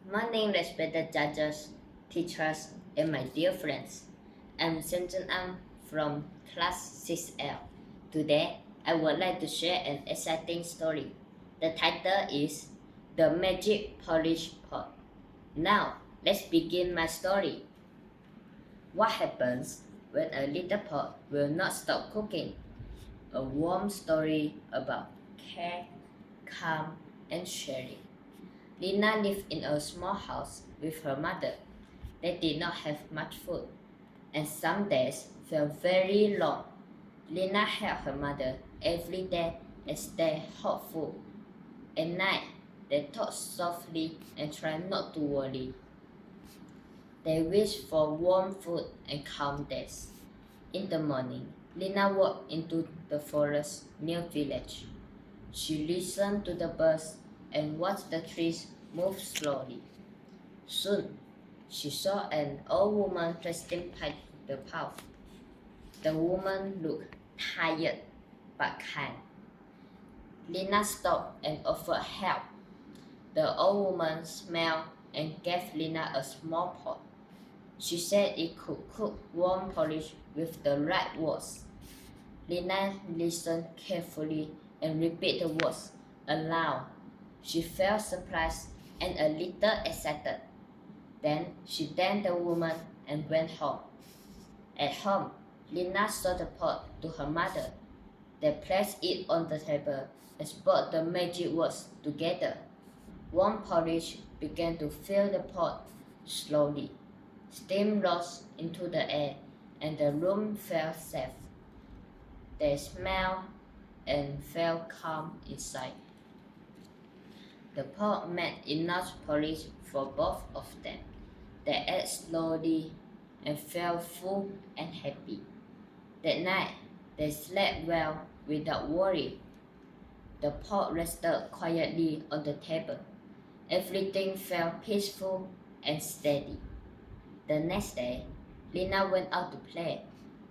My name respected judges, teachers, and my dear friends. I'm Senjun Am from class 6L. Today, I would like to share an exciting story. The title is The Magic Polish Pot. Now, let's begin my story. What happens when a little pot will not stop cooking? A warm story about care, calm, and sharing. Lina lived in a small house with her mother. They did not have much food, and some days felt very long. Lina held her mother every day and stayed hopeful. At night, they talked softly and tried not to worry. They wished for warm food and calm days. In the morning, Lina walked into the forest near village. She listened to the birds and watched the trees move slowly. Soon, she saw an old woman resting by the path. The woman looked tired but kind. Lina stopped and offered help. The old woman smiled and gave Lina a small pot. She said it could cook warm porridge with the right words. Lina listened carefully and repeated the words aloud. She felt surprised and a little excited. Then she thanked the woman and went home. At home, Lina showed the pot to her mother. They placed it on the table and spoke the magic words together. Warm porridge began to fill the pot slowly. Steam rose into the air and the room felt safe. They smelled and felt calm inside. The pot made enough porridge for both of them. They ate slowly and felt full and happy. That night, they slept well without worry. The pot rested quietly on the table. Everything felt peaceful and steady. The next day, Lina went out to play.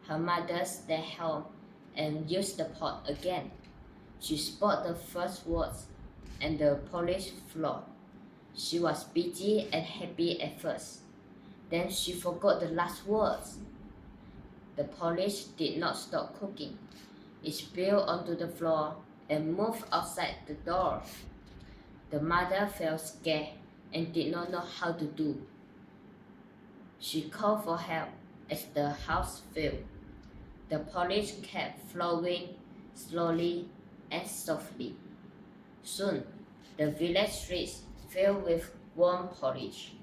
Her mother stayed home and used the pot again. She spoke the first words and the porridge flowed. She was busy and happy at first. Then she forgot the last words. The porridge did not stop cooking. It spilled onto the floor and moved outside the door. The mother felt scared and did not know how to do. She called for help as the house filled. The porridge kept flowing slowly and softly. Soon, the village streets filled with warm porridge.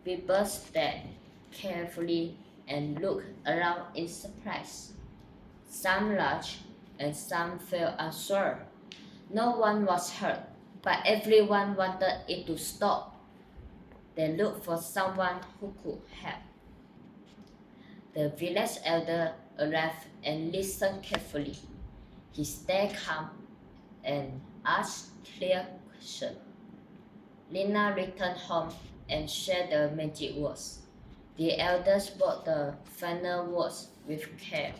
People stared carefully and looked around in surprise. Some laughed and some felt unsure. No one was hurt, but everyone wanted it to stop. They looked for someone who could help. The village elder arrived and listened carefully. He stayed calm and asked clear questions. Lina returned home and shared the magic words. The elder spoke the final words with care.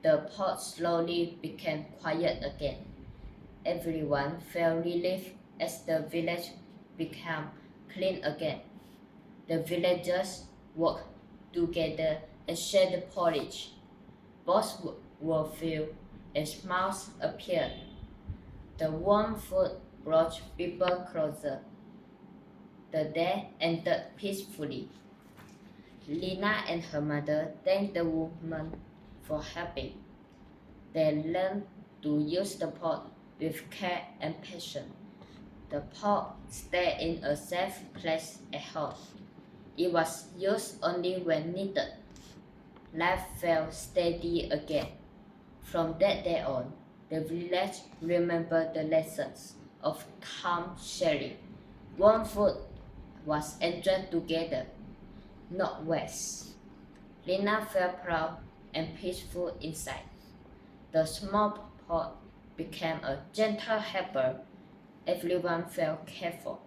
The pot slowly became quiet again. Everyone felt relief as the village became clean again. The villagers worked together and shared the porridge. Pots were filled and smiles appeared. The warm food brought people closer. The day ended peacefully. Lina and her mother thanked the woman for helping. They learned to use the pot with care and patience. The pot stayed in a safe place at home. It was used only when needed. Life felt steady again. From that day on, the village remembered the lessons of calm sharing. Warm food was enjoyed together, not waste. Lina felt proud and peaceful inside. The small pot became a gentle helper. Everyone felt careful.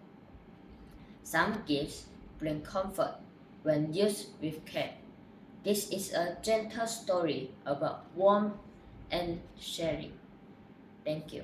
Some gifts bring comfort when used with care. This is a gentle story about warmth and sharing. Thank you.